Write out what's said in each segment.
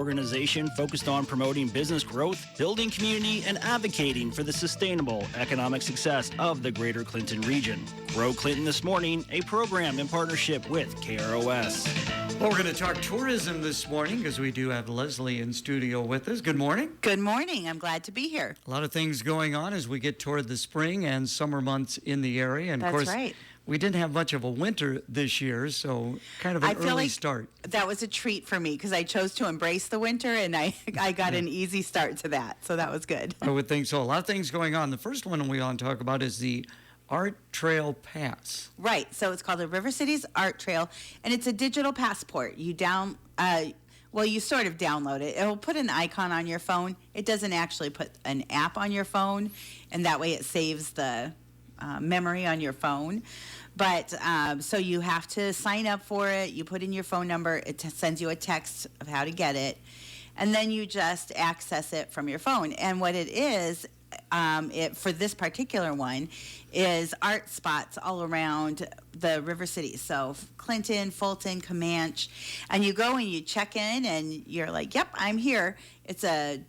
organization focused on promoting business growth, building community, and advocating for the sustainable economic success of the greater Clinton region. Grow Clinton This Morning, a program in partnership with KROS. Well, we're going to talk tourism this morning because we do have Lesley in studio with us. Good morning. Good morning. I'm glad to be here. A lot of things going on as we get toward the spring and summer months in the area. And That's of course, right. We didn't have much of a winter this year, so kind of an early start. That was a treat for me because I chose to embrace the winter, and I got an easy start to that, so that was good. I would think so. A lot of things going on. The first one we want to talk about is the Art Trail Pass. Right, so it's called the River Cities Art Trail, and it's a digital passport. You you sort of download it. It'll put an icon on your phone. It doesn't actually put an app on your phone, and that way it saves the memory on your phone. But so you have to sign up for it. You put in your phone number. It sends you a text of how to get it. And then you just access it from your phone. And what it is, for this particular one, is art spots all around the river cities. So Clinton, Fulton, Comanche. And you go and you check in and you're like, yep, I'm here. It's a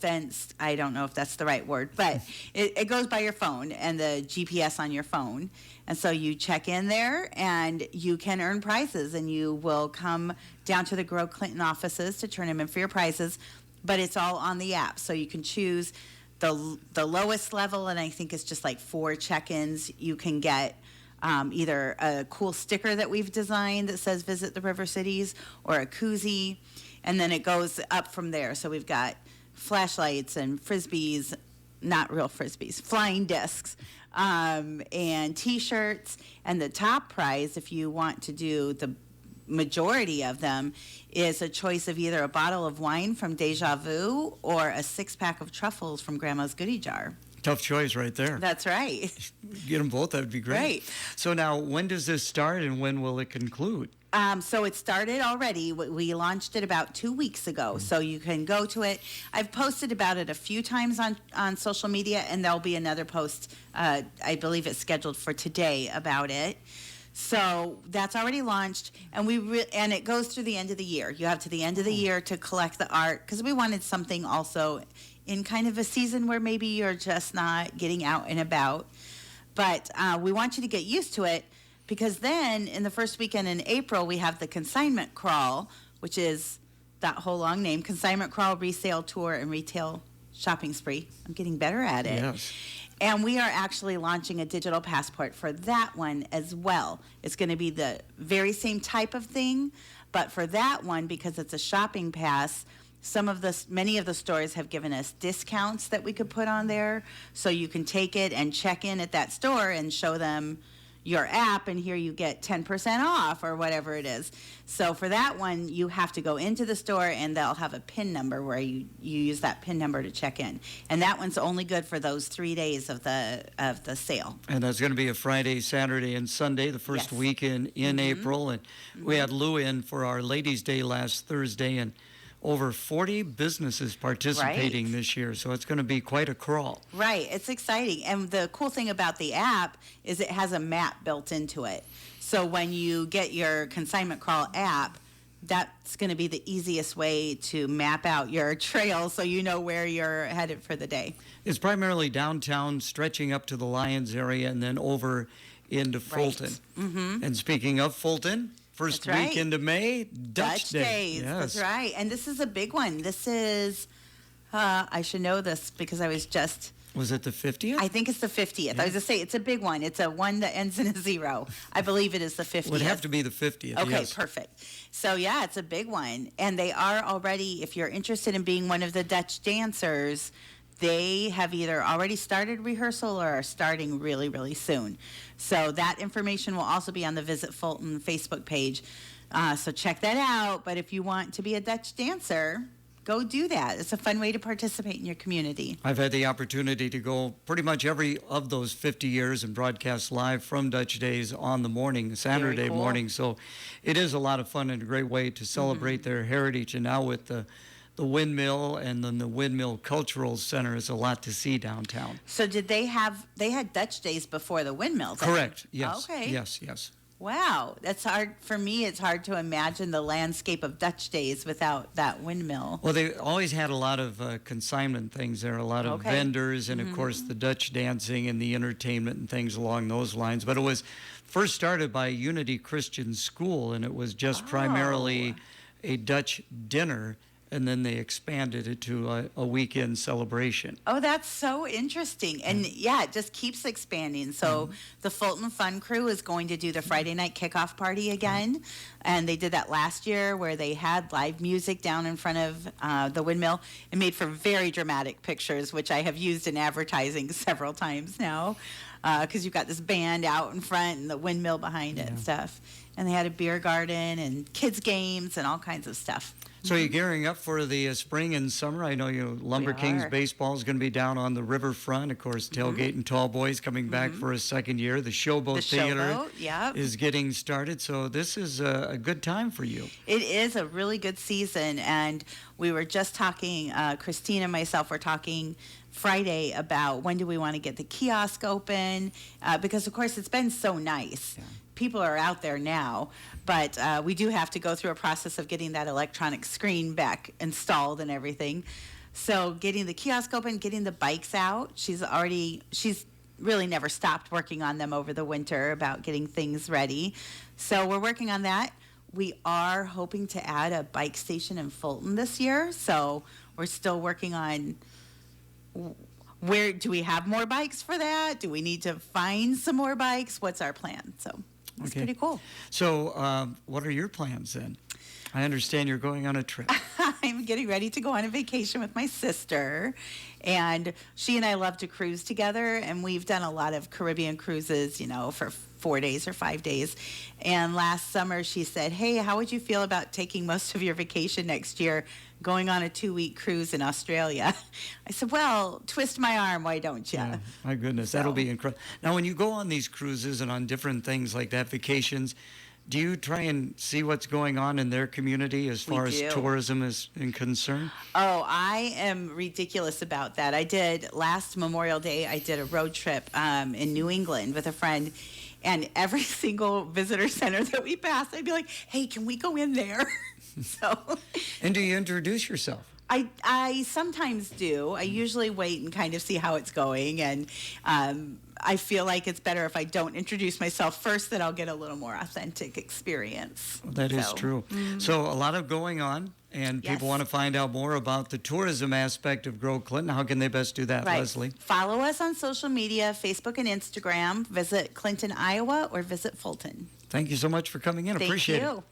fenced, I don't know if that's the right word, but it goes by your phone and the GPS on your phone. And so you check in there and you can earn prizes, and you will come down to the Grow Clinton offices to turn them in for your prizes. But it's all on the app. So you can choose the lowest level, and I think it's just like 4 check-ins. You can get either a cool sticker that we've designed that says Visit the River Cities, or a koozie, and then it goes up from there. So we've got flashlights and frisbees, not real frisbees, flying discs, and T-shirts. And the top prize, if you want to do the majority of them, is a choice of either a bottle of wine from Deja Vu or a 6-pack of truffles from Grandma's Goodie Jar. Tough choice right there. That's right. Get them both, that would be great. Right. So now, when does this start and when will it conclude? So it started already. We launched it about 2 weeks ago, so you can go to it. I've posted about it a few times on social media, and there'll be another post, I believe it's scheduled for today, about it. So that's already launched, and and it goes through the end of the year. You have to the end of the year to collect the art, because we wanted something also in kind of a season where maybe you're just not getting out and about. But we want you to get used to it, because then in the first weekend in April, we have the Consignment Crawl, which is that whole long name, Consignment Crawl, Resale Tour, and Retail Shopping Spree. I'm getting better at it. Yes. And we are actually launching a digital passport for that one as well. It's going to be the very same type of thing, but for that one, because it's a shopping pass, many of the stores have given us discounts that we could put on there, so you can take it and check in at that store and show them your app, and here you get 10% off or whatever it is. So for that one, you have to go into the store, and they'll have a PIN number where you use that PIN number to check in. And that one's only good for those 3 days of the sale. And that's going to be a Friday, Saturday, and Sunday, the first week in April. And we had Lou in for our Ladies' Day last Thursday, and over 40 businesses participating this year, so it's going to be quite a crawl. Right, it's exciting. And the cool thing about the app is it has a map built into it. So when you get your Consignment Crawl app, that's going to be the easiest way to map out your trail so you know where you're headed for the day. It's primarily downtown, stretching up to the Lions area, and then over into Fulton. Right. Mm-hmm. And speaking of Fulton, first week into May, Dutch Days. Yes. That's right. And this is a big one. This is, I should know this because I was just... Was it the 50th? I think it's the 50th. Yeah. I was going to say, it's a big one. It's a 1 that ends in a 0. I believe it is the 50th. It would have to be the 50th, Okay, yes. perfect. So, yeah, it's a big one. And they are already, if you're interested in being one of the Dutch dancers, they have either already started rehearsal or are starting really, really soon. So that information will also be on the Visit Fulton Facebook page. So check that out. But if you want to be a Dutch dancer, go do that. It's a fun way to participate in your community. I've had the opportunity to go pretty much every of those 50 years and broadcast live from Dutch Days on the morning, Saturday morning. So it is a lot of fun and a great way to celebrate their heritage. And now with the windmill and then the Windmill Cultural Center is a lot to see downtown. So they had Dutch Days before the windmills? Correct. Yes. Okay. Yes. Wow, that's hard for me. It's hard to imagine the landscape of Dutch Days without that windmill. Well, they always had a lot of consignment things there, a lot of vendors, and of course the Dutch dancing and the entertainment and things along those lines. But it was first started by Unity Christian School, and it was just primarily a Dutch dinner, and then they expanded it to a weekend celebration. Oh, that's so interesting. And yeah, it just keeps expanding. So the Fulton Fun Crew is going to do the Friday night kickoff party again. And they did that last year where they had live music down in front of the windmill. It made for very dramatic pictures, which I have used in advertising several times now. Because you've got this band out in front and the windmill behind it and stuff. And they had a beer garden and kids games and all kinds of stuff. So you're gearing up for the spring and summer. I know Lumber Kings baseball is going to be down on the riverfront. Of course, Tailgate and Tall Boys coming back for a second year. The Showboat Theater is getting started. So this is a good time for you. It is a really good season. And we were just talking, Christine and myself were talking Friday about when do we want to get the kiosk open, because, of course, it's been so nice. Yeah. People are out there now, but we do have to go through a process of getting that electronic screen back installed and everything. So getting the kiosk open, getting the bikes out. She's really never stopped working on them over the winter about getting things ready. So we're working on that. We are hoping to add a bike station in Fulton this year. So we're still working on where do we have more bikes for that? Do we need to find some more bikes? What's our plan? So it's pretty cool. So what are your plans then? I understand you're going on a trip. I'm getting ready to go on a vacation with my sister, and she and I love to cruise together, and we've done a lot of Caribbean cruises, for 4 days or 5 days. And last summer she said, hey, how would you feel about taking most of your vacation next year going on a 2-week cruise in Australia? I said, well, twist my arm, why don't you? Yeah, my goodness, that'll be incredible. Now, when you go on these cruises and on different things like that, vacations, do you try and see what's going on in their community as far as tourism is concerned? Oh, I am ridiculous about that. I did last Memorial Day, I did a road trip in New England with a friend, and every single visitor center that we passed, I'd be like, hey, can we go in there? And do you introduce yourself? I sometimes do. I usually wait and kind of see how it's going, and I feel like it's better if I don't introduce myself first, that I'll get a little more authentic experience. Well, that is true. So a lot of going on, and people want to find out more about the tourism aspect of Grow Clinton. How can they best do that, Lesley? Follow us on social media, Facebook and Instagram. Visit Clinton, Iowa, or visit Fulton. Thank you so much for coming in. Appreciate it. Thank you.